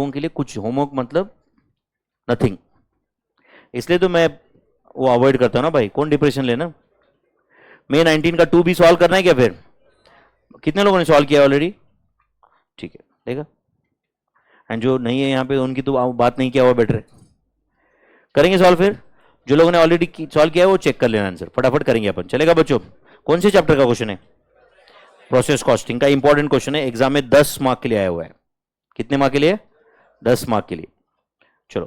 लोगों के लिए कुछ होमवर्क मतलब नथिंग, इसलिए तो मैं वो अवॉइड करता हूं ना भाई, कौन डिप्रेशन लेना। मे 19 का 2 भी सॉल्व करना है क्या फिर? कितने लोगों ने सॉल्व किया ऑलरेडी? ठीक है, देखा। एंड जो नहीं है यहाँ पे उनकी तो बात नहीं किया हुआ बेटर है। करेंगे सॉल्व फिर, जो लोगों ने ऑलरेडी सॉल्व किया है वो चेक कर लेना आंसर, फटाफट करेंगे अपन, चलेगा बच्चों? कौन से चैप्टर का क्वेश्चन है? प्रोसेस कॉस्टिंग का इंपॉर्टेंट क्वेश्चन है, एग्जाम में 10 मार्क के लिए आया हुआ है। कितने मार्क के लिए? 10 मार्क के लिए। चलो,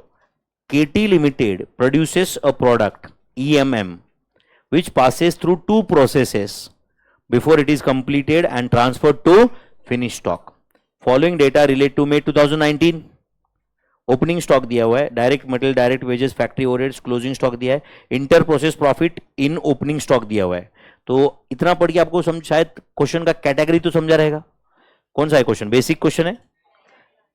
KT limited produces a product EMM which passes through two processes before it is completed and transferred to finished stock. Following data relate to May 2019. Opening stock दिया हुआ है, direct material, direct wages, factory overheads, closing stock दिया है, inter process profit in opening stock दिया हुआ है। तो इतना पढ़ के आपको समझ, शायद क्वेश्चन का कैटेगरी तो समझा रहेगा। कौन सा है क्वेश्चन? बेसिक क्वेश्चन है।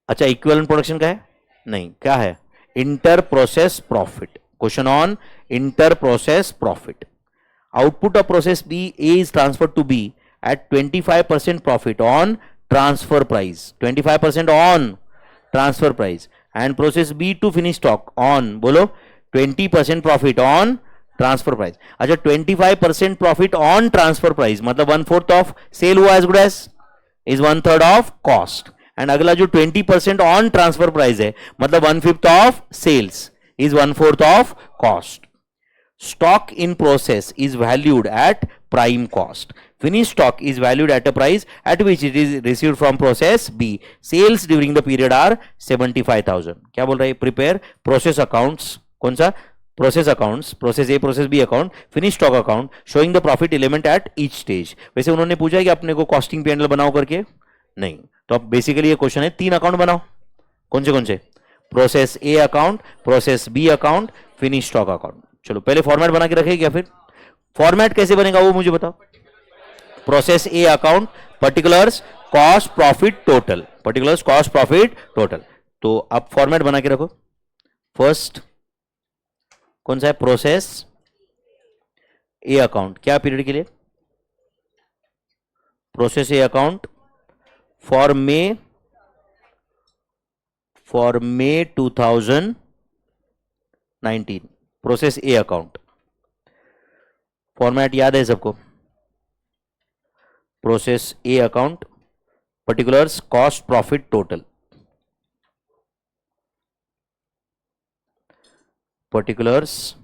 अच्छा, इक्विवेलेंट प्रोडक्शन का है? नहीं, क्या है? Inter process profit, question on inter process profit. Output of process B A is transferred to B at 25% profit on transfer price, 25% on transfer price, and process B to finish stock on, बोलो, 20% profit on transfer price। अच्छा, 25% profit on transfer price मतलब 1/4 of sale हुआ as good as is 1/3 of cost, and अगला जो 20% on transfer price है मतलब 1/5 of sales is 1/4 of cost। Stock in process is valued at prime cost. Finished stock is valued at a price at which it is received from process B. Sales during the period are 75,000। क्या बोल रहा है? Prepare process accounts। कौन सा? Process accounts, process A, process B account, finished stock account showing the profit element at each stage। वैसे उन्होंने पूछा है कि अपने को कॉस्टिंग P&L बनाओ करके, नहीं। तो अब बेसिकली ये क्वेश्चन है, 3 अकाउंट बनाओ। कौन से? Process A account, process B account, finish stock account. चलो, पहले फॉर्मेट बना के रखेगा, फिर फॉर्मेट कैसे बनेगा वो मुझे बताओ। Process A account, particulars, cost, profit, total, particulars, cost, profit, total. तो अब फॉर्मेट बना के रखो। फर्स्ट कौन सा है? प्रोसेस ए अकाउंट, क्या पीरियड के लिए? Process A account for May 2019, process A account. Format याद है सबको? Process A account, particulars, cost, profit, total, particulars,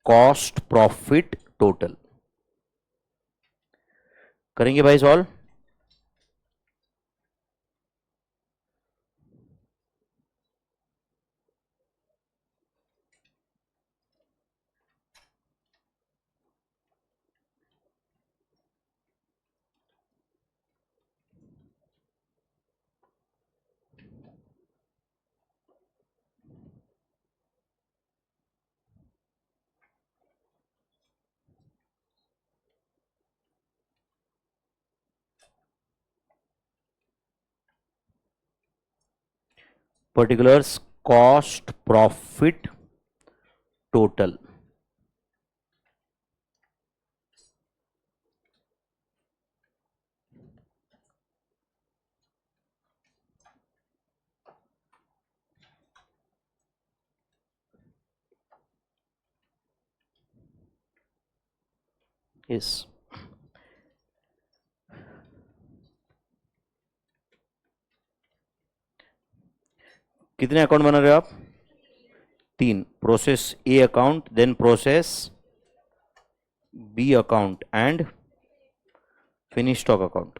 cost, profit, total. करेंगे भाई solve. Particulars, cost, profit, total. Yes, कितने अकाउंट बना रहे हो आप? 3। Process A account, then process B account and finish stock account.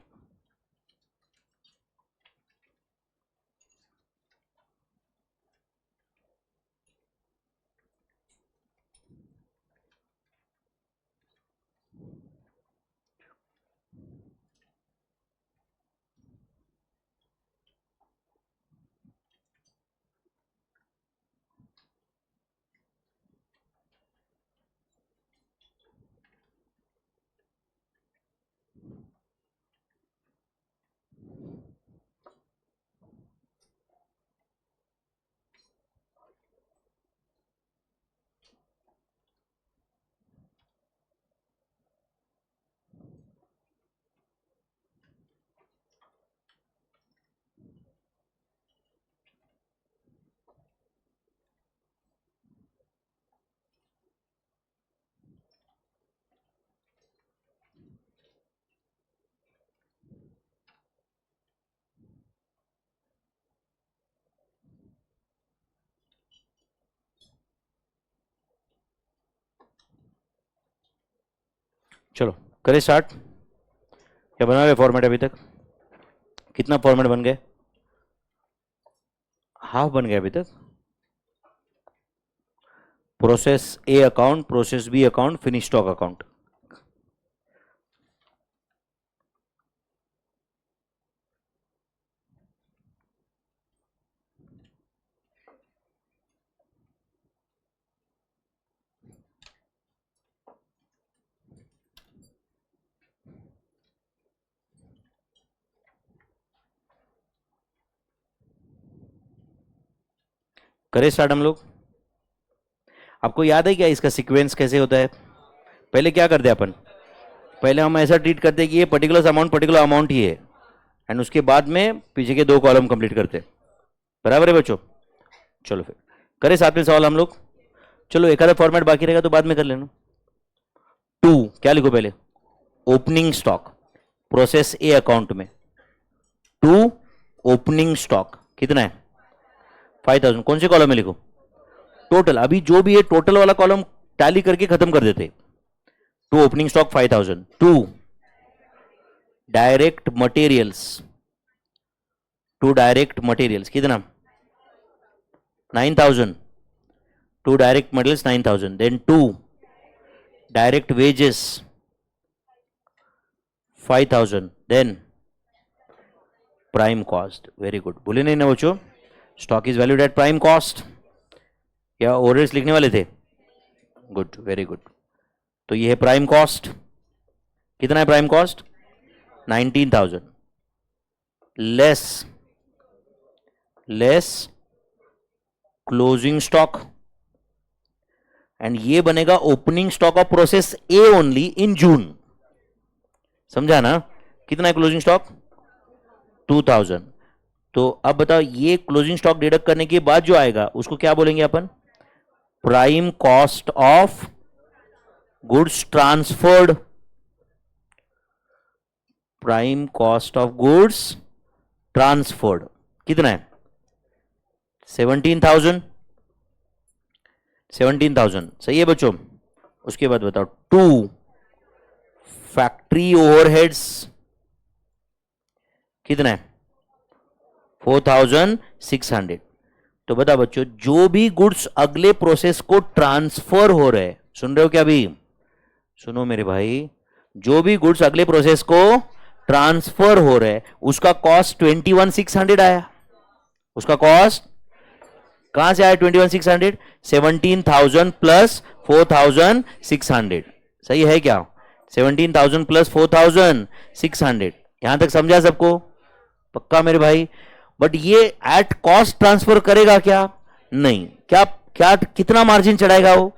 चलो करें स्टार्ट। क्या बना हुआ फॉर्मेट अभी तक? कितना फॉर्मेट बन गए? हाफ बन गया अभी तक। Process A account, process B account, finish stock account. करें स्टार्ट हम लोग। आपको याद है क्या इसका सीक्वेंस कैसे होता है? पहले क्या करते हैं अपन? पहले हम ऐसा ट्रीट करते हैं कि ये पर्टिकुलर अमाउंट ही है, एंड उसके बाद में पीछे के 2 कॉलम कंप्लीट करते हैं। बराबर है बच्चों? चलो फिर करें साथ में सवाल हम लोग। चलो एक आधा फॉर्मेट बाकी रहेगा तो बाद में कर लेना। 2 क्या लिखो पहले? Opening stock, process A account में 2 ओपनिंग स्टॉक कितना है? 5000। कौन से कॉलम में लिखो? टोटल। अभी जो भी है टोटल वाला कॉलम टैली करके खत्म कर देते। 2 opening stock 5000। 2 direct materials, 2 direct materials कितना? 9000। 2 direct materials 9000। Then 2 direct wages 5000। Then prime cost. Very good, भूले नहीं ना बच्चों, stock is valued at prime cost. क्या ओवरहेड्स लिखने वाले थे? Good, very good. तो ये है प्राइम कॉस्ट। कितना है prime cost? 19000 less closing stock, and ये बनेगा opening stock of process A only इन जून। समझा ना? कितना है क्लोजिंग स्टॉक? 2000। तो अब बताओ ये क्लोजिंग स्टॉक डिडक्ट करने के बाद जो आएगा उसको क्या बोलेंगे अपन? Prime cost of goods transferred. Prime cost of goods transferred कितना है? 17,000। 17,000 सही है बच्चों। उसके बाद बताओ 2 फैक्ट्री ओवरहेड्स कितना है? 4600। तो बता बच्चों, जो भी गुड्स अगले प्रोसेस को ट्रांसफर हो रहे हैं, सुन रहे हो क्या? अभी सुनो मेरे भाई, जो भी गुड्स अगले प्रोसेस को ट्रांसफर हो रहे हैं उसका कॉस्ट 21,600 आया। उसका कॉस्ट कहां से आया? 21,600। 17,000 प्लस 4,600। सही है क्या? 17,000 प्लस 4,600। यहां तक समझा सबको? पक्का मेरे भाई? बट ये एट कॉस्ट ट्रांसफर करेगा क्या? नहीं। क्या क्या कितना मार्जिन चढ़ाएगा वो?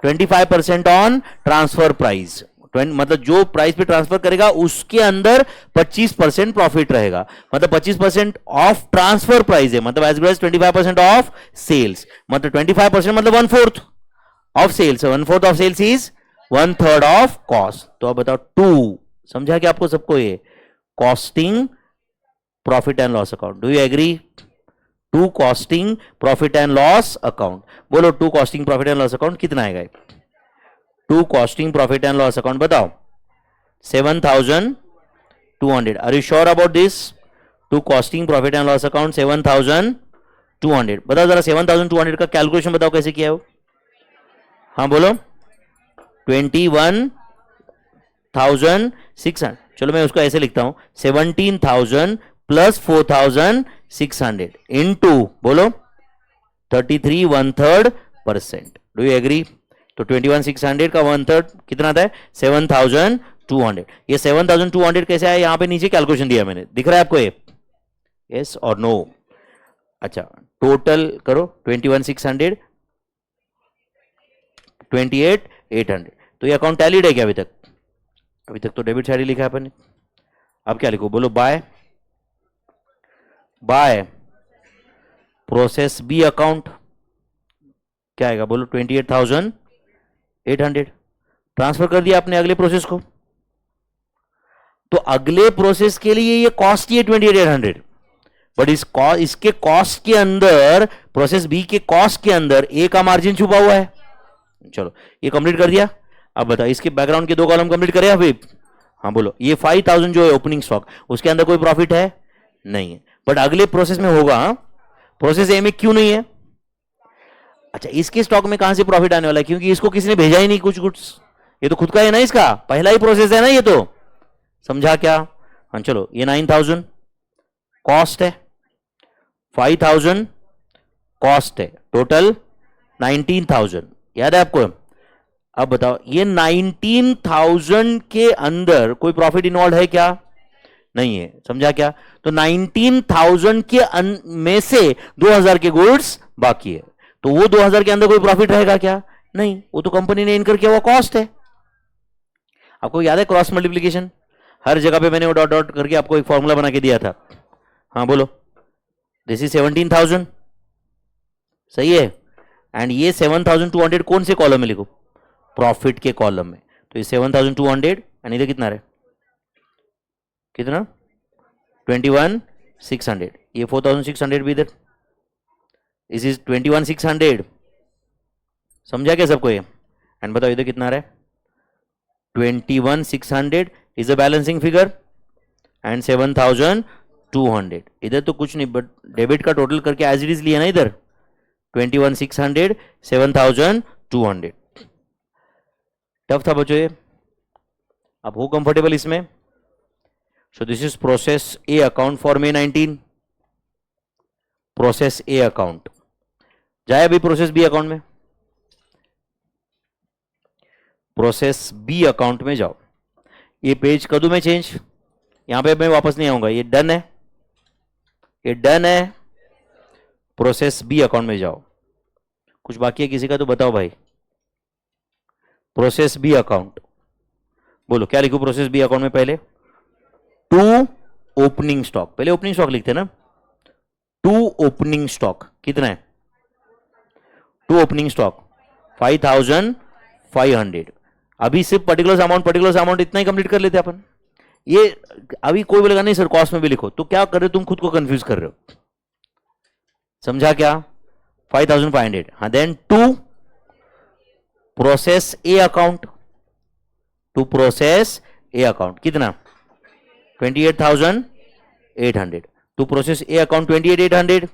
25% ऑन ट्रांसफर प्राइस। मतलब जो प्राइस पे ट्रांसफर करेगा उसके अंदर 25% प्रॉफिट रहेगा। मतलब 25% ऑफ ट्रांसफर प्राइस है, मतलब as well as 25% of sales. मतलब 25% मतलब 1/4 of sales. 1/4 of sales is 1/3 of cost. तो अब बताओ 2 समझा क्या आपको सबको? ये costing profit and loss account. Do you agree? 2 costing profit and loss account. बोलो 2 costing profit and loss account कितना आएगा? 2 costing profit and loss account बताओ। 7,200। Are you sure about this? 2 costing profit and loss account 7,200। बताओ जरा 7,200 का calculation बताओ कैसे किया हो? हाँ बोलो। 21,600। चलो मैं उसको ऐसे लिखता हूं, 17,000 प्लस 4,600 इनटू बोलो 33 1/3%। Do you agree? तो 21,600 का 1/3 कितना आता है? 7,200। ये 7,200 कैसे आया? यहां पे नीचे कैलकुलेशन दिया मैंने, दिख रहा है आपको ये? यस और नो? अच्छा टोटल करो 21,600 28,800। तो ये अकाउंट टैलीड है क्या अभी तक? अभी तक तो डेबिट साइड ही लिखा है अपन ने। अब क्या लिखो? बोलो बाय प्रोसेस बी अकाउंट क्या आएगा? बोलो 28,800 ट्रांसफर कर दिया आपने अगले प्रोसेस को। तो अगले प्रोसेस के लिए ये कॉस्ट ही है 28,800, बट इसके कॉस्ट के अंदर, प्रोसेस बी के कॉस्ट के अंदर ए का मार्जिन छुपा हुआ है। चलो ये कंप्लीट कर दिया। अब बताओ इसके बैकग्राउंड के 2 कॉलम कंप्लीट करें अभी? हाँ बोलो, ये 5000 जो है ओपनिंग स्टॉक, उसके अंदर कोई प्रॉफिट है नहीं है, बट अगले प्रोसेस में होगा। हाँ, प्रोसेस ए में क्यों नहीं है? अच्छा, इसके स्टॉक में कहां से प्रॉफिट आने वाला है? क्योंकि इसको किसी ने भेजा ही नहीं कुछ गुड्स, ये तो खुद का है ना, इसका पहला ही प्रोसेस है ना ये तो, समझा क्या? हाँ चलो, ये 9000 कॉस्ट है, 5000 कॉस्ट है, टोटल 19000, याद है आपको? अब बताओ ये 19000 के अंदर कोई प्रॉफिट इन्वॉल्व है क्या? नहीं है, समझा क्या? तो 19000 के में से 2000 के गुड्स बाकी है, तो वो 2000 के अंदर कोई प्रॉफिट रहेगा क्या? नहीं, वो तो कंपनी ने इनकर किया हुआ कॉस्ट है। आपको याद है क्रॉस मल्टीप्लीकेशन? हर जगह पे मैंने वो डॉट डॉट करके आपको एक फॉर्मूला बना के दिया था। हाँ बोलो, दिस इज 17000, सही है, एंड ये 7200 कौन से कॉलम में लिखो? प्रॉफिट के कॉलम में। तो ये 7200 एंड इधर कितना है? कितना? 21600, ये 4600 भी इधर, इस इज 21600, समझा क्या सबको ये? एंड बताओ इधर कितना रहा है? 21600 is a balancing figure and 7200, इधर तो कुछ नहीं बट डेबिट का टोटल करके एज इट इज लिया ना इधर, 21600 7200। टफ था बच्चों ये, अब हो कंफर्टेबल इसमें? सो this is process A account for May 19, process A account. जाए अभी प्रोसेस बी अकाउंट में, प्रोसेस बी अकाउंट में जाओ। ये पेज कर दूं मैं चेंज? यहां पे मैं वापस नहीं आऊंगा, ये डन है, ये डन है। प्रोसेस बी अकाउंट में जाओ। कुछ बाकी है किसी का तो बताओ भाई। प्रोसेस बी अकाउंट, बोलो क्या लिखूं प्रोसेस बी अकाउंट में? पहले टू ओपनिंग स्टॉक, पहले ओपनिंग स्टॉक लिखते हैं ना, टू ओपनिंग स्टॉक कितना है? To opening stock 5500। अभी सिर्फ पर्टिकुलर अमाउंट इतना ही कंप्लीट कर लेते अपन। ये अभी कोई बोलेगा नहीं सर कॉस्ट में भी लिखो, तो क्या कर रहे हो तुम? खुद को कंफ्यूज कर रहे हो, समझा क्या? 5500। हाँ, then to process A account, to process A account कितना? 28800। To process A account 28800,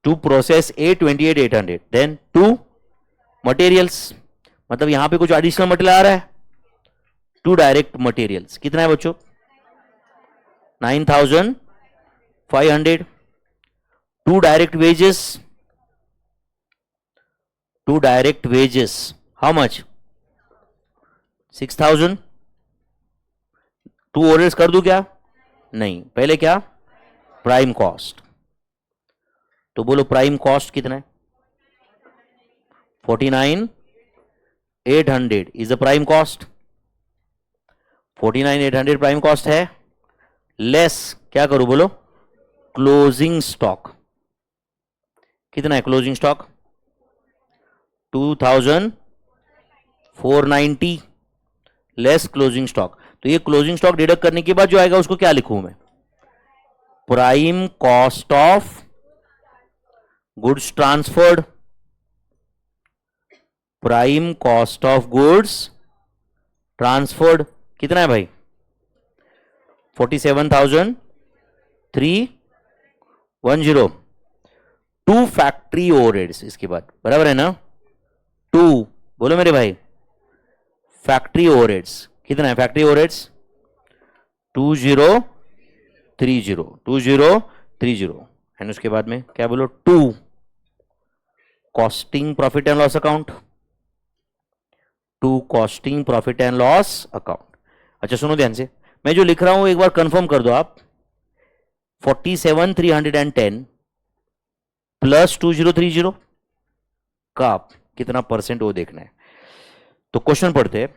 to process A 28800। Then to materials, मतलब यहां पे कुछ एडिशनल मटेरियल आ रहा है, टू डायरेक्ट मटेरियल्स कितना है बच्चों? 9500। To direct wages, to direct wages how much? 6000। To overheads कर दूं क्या? नहीं, पहले क्या? Prime cost. तो बोलो प्राइम कॉस्ट कितना है? 49800 is the prime cost. 49800 prime cost है, लेस क्या करूं बोलो? क्लोजिंग स्टॉक कितना है? Closing stock 2490 less closing stock. तो ये क्लोजिंग स्टॉक डिडक्ट करने के बाद जो आएगा उसको क्या लिखूं मैं? Prime cost of goods transferred, prime cost of goods transferred कितना है भाई? 47310। टू फैक्ट्री ओवरहेड्स इसके बाद, बराबर है ना? टू बोलो मेरे भाई, फैक्ट्री ओवरहेड्स कितना है? फैक्ट्री ओवरहेड्स 2030 एंड उसके बाद में क्या बोलो? To costing profit and loss account, to costing profit and loss account. अच्छा सुनो ध्यान से, मैं जो लिख रहा हूं एक बार कंफर्म कर दो आप। 47310 प्लस 2030 का कितना परसेंट वो देखना है। तो क्वेश्चन पढ़ते हैं,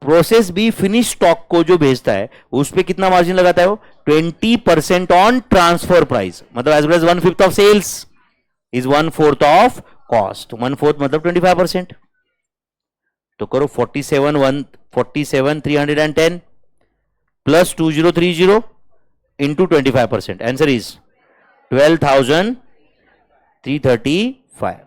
प्रोसेस बी फिनिश स्टॉक को जो भेजता है उस पे कितना मार्जिन लगाता है वो? 20% ऑन ट्रांसफर प्राइस, मतलब as well as 1/5 of sales is 1/4 of cost. 1/4 मतलब 25%। तो करो 47310 plus 2030 into 25%, answer is 12335।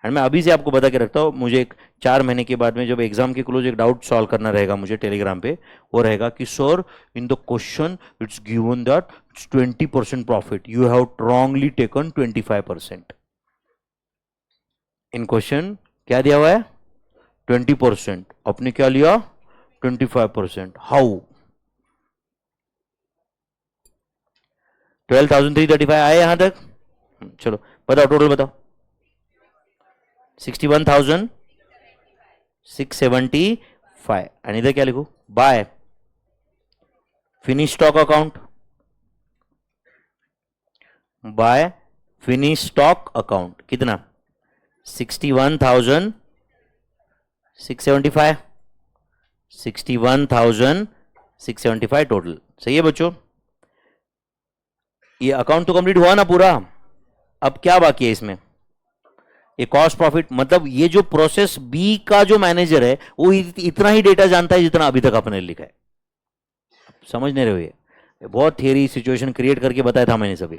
And मैं अभी से आपको बता के रखता हूँ, मुझे एक 4 महीने के बाद में जब एग्जाम के क्लोज एक डाउट सॉल्व करना रहेगा मुझे टेलीग्राम पे, वो रहेगा कि sir in the question it's given that 20% profit, you have wrongly taken 25%। In question क्या दिया हुआ है 20%, आपने क्या लिया 25%, हाउ? 12,335 आए यहां तक? चलो बताओ टोटल बताओ। 61,675। एंड इधर क्या लिखू? By finish stock account, by finish stock account कितना? 61,675, 61,675 टोटल। सही है बच्चों? ये अकाउंट तो कंप्लीट हुआ ना पूरा, अब क्या बाकी है इसमें? ये कॉस्ट प्रॉफिट, मतलब ये जो प्रोसेस बी का जो मैनेजर है वो इतना ही डेटा जानता है जितना अभी तक आपने लिखा है। समझ नहीं रहे? ये बहुत थियरी सिचुएशन क्रिएट करके बताया था मैंने सभी।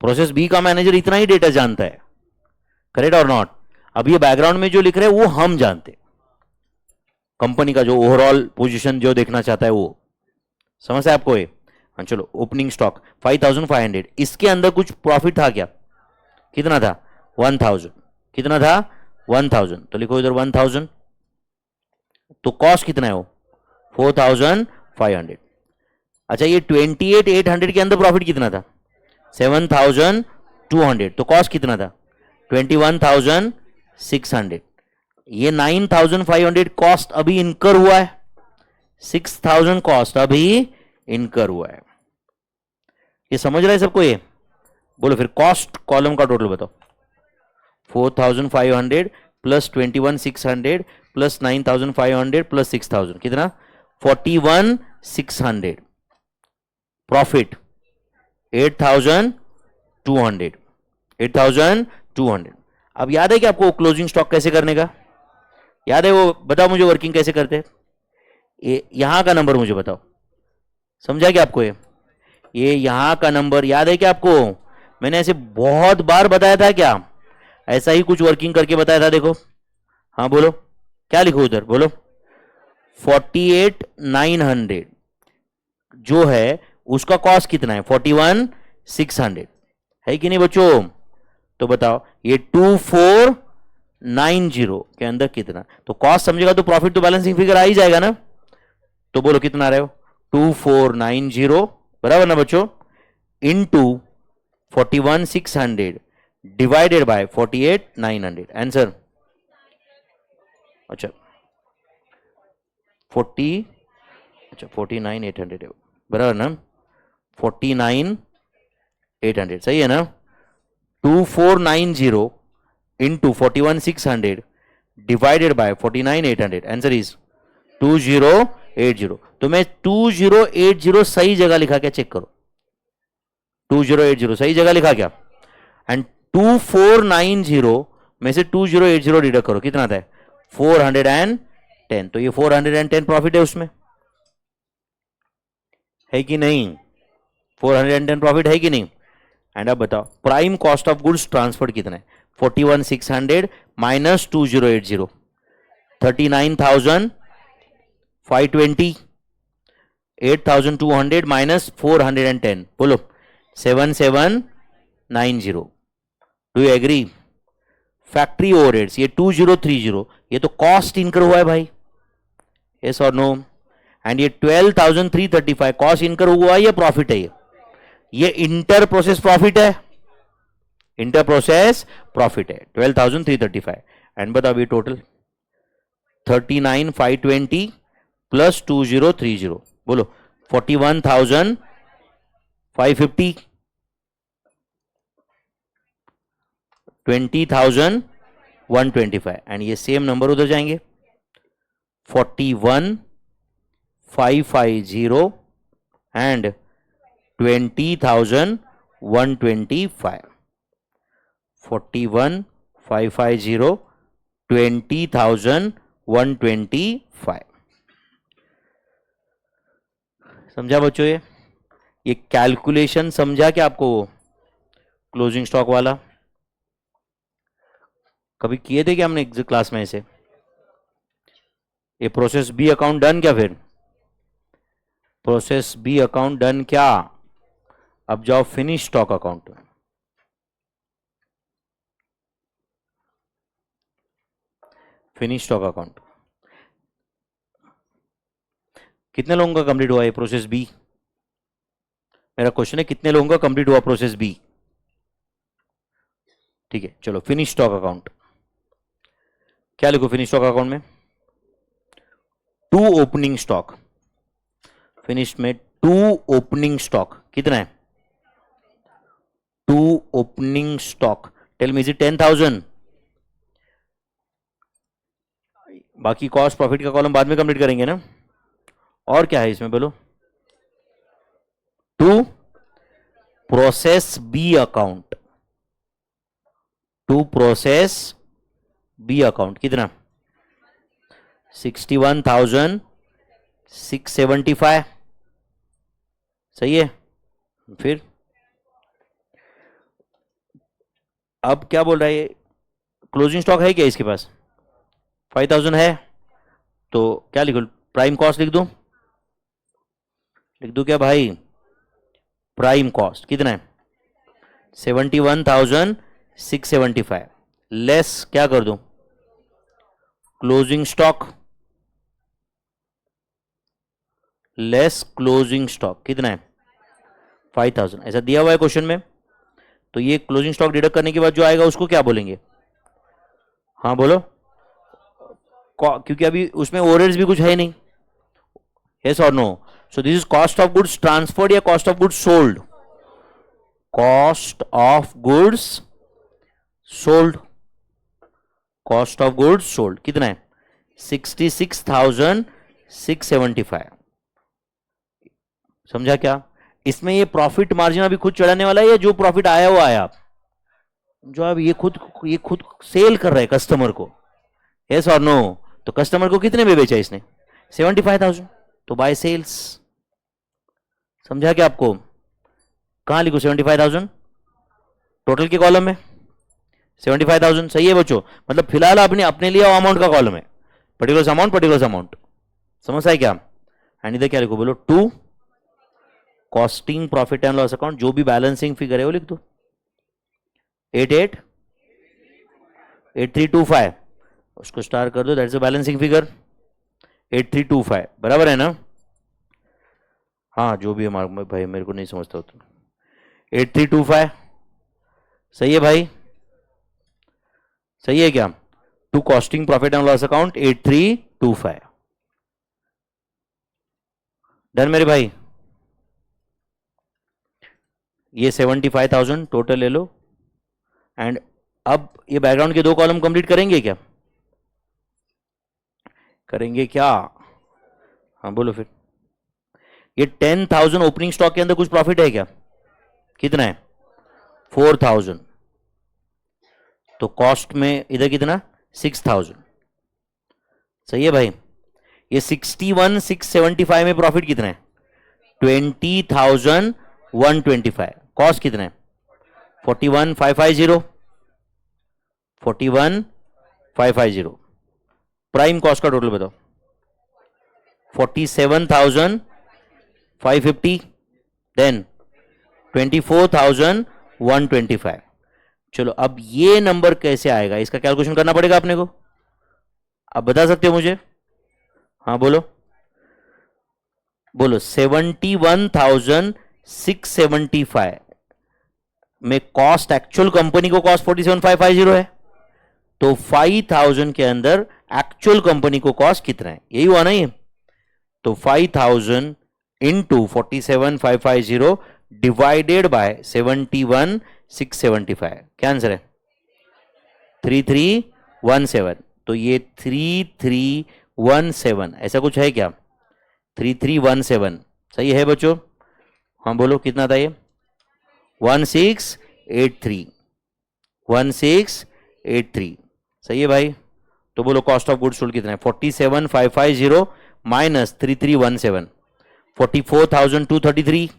प्रोसेस बी का मैनेजर इतना ही डेटा जानता है, करेक्ट और नॉट? अब ये बैकग्राउंड में जो लिख रहे हैं वो हम जानते, कंपनी का जो ओवरऑल पोजीशन जो देखना चाहता है वो। समझ है आपको ये? हाँ चलो, ओपनिंग स्टॉक 5,500, इसके अंदर कुछ प्रॉफिट था क्या? कितना था? 1,000। कितना था? 1,000। तो लिखो इधर 1,000। तो कॉस्ट कितना है वो? 4,500। अच्छा, ये 28,800 के अंदर प्रॉफिट कितना था? 7,200। तो कॉस्ट कितना था? 21,600। ये 9,500 कॉस्ट अभी इनकर हुआ है, 6,000 कॉस्ट अभी इनकर हुआ है। ये समझ रहा है सबको ये? बोलो फिर कॉस्ट कॉलम का टोटल बताओ। 4,500 प्लस 21,600 प्लस 9,500 प्लस 6,000 कितना? 41,600। प्रॉफिट 8,200। 8,200। अब याद है कि आपको क्लोजिंग स्टॉक कैसे करने का? याद है वो? बताओ मुझे वर्किंग कैसे करते हैं। यहां का नंबर मुझे बताओ, समझा क्या आपको? ये यहां का नंबर याद है क्या आपको? मैंने ऐसे बहुत बार बताया था क्या? ऐसा ही कुछ वर्किंग करके बताया था, देखो। हाँ बोलो, क्या लिखो उधर, बोलो। 48,900 जो है उसका कॉस्ट कितना है? 41,600 है कि नहीं बच्चों? तो बताओ ये 2490 के अंदर कितना? तो कॉस्ट समझेगा तो प्रॉफिट तो बैलेंसिंग फिगर आ ही जाएगा ना। तो बोलो कितना आ रहे हो? 2490 बराबर ना बच्चों, इनटू 41,600 डिवाइडेड बाय 48,900। आंसर? अच्छा 49,800 है बराबर ना? 49,800 सही है ना? 2490 into 41,600 divided by 49,800। Answer is 2080। तो मैं 2080 सही जगह लिखा क्या? चेक करो, 2080 सही जगह लिखा क्या? एंड 2490 में से 2080 डिडक्ट करो, कितना आता है? 410। तो ये 410 प्रॉफिट है उसमें, है कि नहीं? 410 प्रॉफिट है कि नहीं? एंड अब बताओ prime cost of goods transfer कितना है? 41,600 माइनस 2080, 39,520। 8,200 माइनस 410, बोलो 7,790। Do you agree? Factory overheads ये 2030, ये तो कॉस्ट इनकर हुआ है भाई, यस और नो? एंड ये 12,335 कॉस्ट इनकर हुआ है या प्रॉफिट है? ये इंटर प्रोसेस प्रॉफिट है, इंटर प्रोसेस प्रॉफिट है 12,335। एंड बताओ ये टोटल 39,520 प्लस 2030, बोलो 41,550, 20,125। एंड ये सेम नंबर उधर जाएंगे, 41,550 एंड 20,125। 41,550 20,125। समझा बच्चों? ये कैलकुलेशन समझा क्या आपको? क्लोजिंग स्टॉक वाला कभी किए थे क्या हमने क्लास में ऐसे? ये प्रोसेस बी अकाउंट डन क्या? फिर प्रोसेस बी अकाउंट डन क्या? अब जाओ फिनिश स्टॉक अकाउंट में। फिनिश स्टॉक अकाउंट कितने लोगों का कंप्लीट हुआ ये प्रोसेस बी? मेरा क्वेश्चन है कितने लोगों का कंप्लीट हुआ प्रोसेस बी? ठीक है, चलो फिनिश स्टॉक अकाउंट क्या लिखो फिनिश स्टॉक अकाउंट में? To opening stock. फिनिश में टू ओपनिंग स्टॉक कितना है? To opening stock. Tell me is it 10,000? बाकी कॉस्ट प्रॉफिट का कॉलम बाद में कंप्लीट करेंगे ना। और क्या है इसमें बोलो? To process B account. To process B account कितना? 61,675। सही है। फिर अब क्या बोल रहा है ये? क्लोजिंग स्टॉक है क्या इसके पास? 5,000 है। तो क्या लिखो? प्राइम कॉस्ट लिख दूं? लिख दूं क्या भाई? प्राइम कॉस्ट कितना है? 71,675 लेस क्या कर दूं? Closing stock less closing stock कितना है? 5,000। ऐसा दिया हुआ है क्वेश्चन में। तो ये क्लोजिंग स्टॉक डिडक्ट करने के बाद जो आएगा उसको क्या बोलेंगे? हाँ बोलो। क्योंकि अभी उसमें ओवरहेड्स भी कुछ है नहीं। यस और no? So this is cost of goods transferred या cost of goods sold? Cost of goods sold. Cost of goods sold कितना है? 66,675। समझा क्या? इसमें ये प्रॉफिट मार्जिन अभी खुद चढ़ाने वाला है या जो प्रॉफिट आया वो आया? जो अब ये खुद सेल कर रहा है कस्टमर को। यस और नो? तो कस्टमर को कितने में बेचा इसने? 75,000। तो बाय सेल्स। समझा क्या आपको? कहां लिखो 75,000? टोटल के कॉलम में 75,000। सही है बच्चों? मतलब फिलहाल आपने अपने लिए अमाउंट का कॉलम है, पर्टिकुलर अमाउंट। समझ आए क्या? एंड इधर क्या लिखो बोलो? To costing profit and loss account जो भी बैलेंसिंग फिगर है वो लिख दो। 8325 उसको स्टार कर दो। That's a balancing figure 8325। बराबर है ना? हाँ जो भी है भाई मेरे को नहीं समझता तो 8325। सही है भाई? सही है क्या? To costing profit and loss account 8325। Done मेरे भाई? ये 75,000 टोटल ले लो। एंड अब ये बैकग्राउंड के दो कॉलम कंप्लीट करेंगे क्या? करेंगे क्या? हाँ बोलो फिर। ये 10,000 ओपनिंग स्टॉक के अंदर कुछ प्रॉफिट है क्या? कितना है? 4,000। तो कॉस्ट में इधर कितना? 6,000। सही है भाई? ये 61,675 में प्रॉफिट कितना है? 20,125। कॉस्ट कितना है? 41,550। 41,550। प्राइम कॉस्ट का टोटल बताओ। 47,550। देन 24,125। चलो अब ये नंबर कैसे आएगा इसका कैलकुलेशन करना पड़ेगा अपने को। आप बता सकते हो मुझे? हाँ बोलो बोलो। 71,675 में कॉस्ट एक्चुअल कंपनी को कॉस्ट 47,550 है। तो 5,000 के अंदर एक्चुअल कंपनी को कॉस्ट कितना है? यही हुआ ना ये? तो 5,000 इंटू 47,550 डिवाइडेड बाय 71,675। क्या आंसर है? 3317। तो ये 3317 ऐसा कुछ है क्या? 3317 सही है बच्चों? हाँ बोलो कितना था ये? 1683। 1683 सही है भाई? तो बोलो कॉस्ट ऑफ गुड्स सोल्ड कितना है? 47,550 माइनस 3317। 44,233।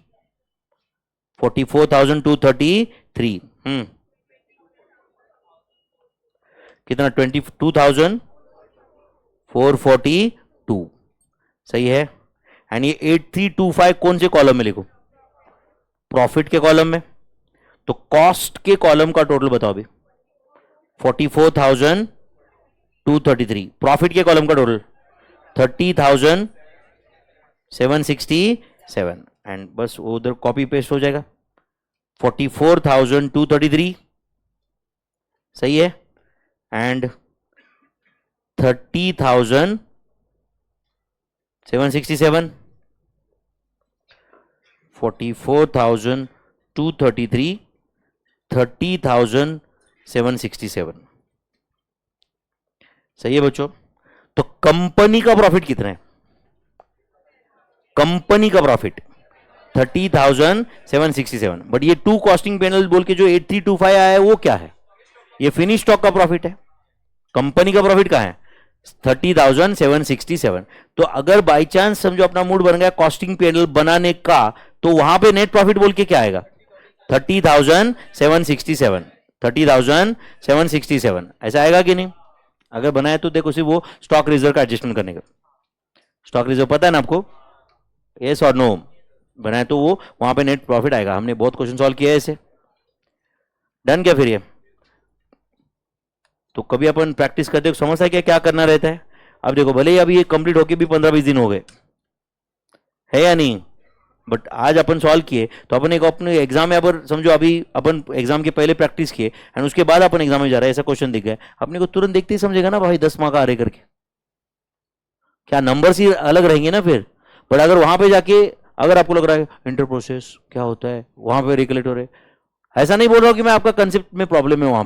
44,233। कितना 22,442 सही है। एंड ये 8325 कौन से कॉलम में लिखो? प्रॉफिट के कॉलम में। तो कॉस्ट के कॉलम का टोटल बताओ अभी 44,233। प्रॉफिट के कॉलम का टोटल 30,767 एंड बस वो उधर कॉपी पेस्ट हो जाएगा 44,233 सही है एंड 30,767 44,233 30,767 सही है बच्चों। तो कंपनी का प्रॉफिट कितना है? कंपनी का प्रॉफिट 30,767 बट ये टू कॉस्टिंग पैनल बोल के जो 8325 आया है वो क्या है? ये फिनिश स्टॉक का प्रॉफिट है। कंपनी का प्रॉफिट कहां है? 30,767। तो अगर बाई चांस समझो अपना मूड बन गया कॉस्टिंग पैनल बनाने का तो वहां पे नेट प्रॉफिट बोल के क्या आएगा? 30,767 30,767 ऐसा आएगा कि नहीं? अगर बनाए तो देखो सिर्फ वो स्टॉक रिजर्व का एडजस्टमेंट करने का। स्टॉक रिजर्व पता है ना आपको? यस और नो? बनाए तो वो वहां पे नेट प्रॉफिट आएगा। हमने बहुत क्वेश्चन सॉल्व किया है इसे। डन क्या फिर ये? तो कभी अपन प्रैक्टिस करते हो समझता है क्या करना रहता है। अब देखो भले ही अभी ये कंप्लीट होके भी 15-20 दिन हो गए है या नहीं, बट आज अपन सॉल्व किए तो अपन एक अपने एग्जाम में अपन समझो अभी अपन एग्जाम के पहले प्रैक्टिस किए एंड उसके बाद अपन एग्जाम में जा रहे हैं ऐसा क्वेश्चन दिख गया अपने को तुरंत देखते ही समझेगा ना भाई 10 मार्क आ रहे करके। क्या नंबर्स ही अलग रहेंगे ना फिर। बट अगर वहां पे जाके अगर आपको लग रहा है इंटर प्रोसेस क्या होता है वहां पे रेगुलेटर है, ऐसा नहीं बोल रहा हूं कि मैं आपका कंसेप्ट में प्रॉब्लम है वहां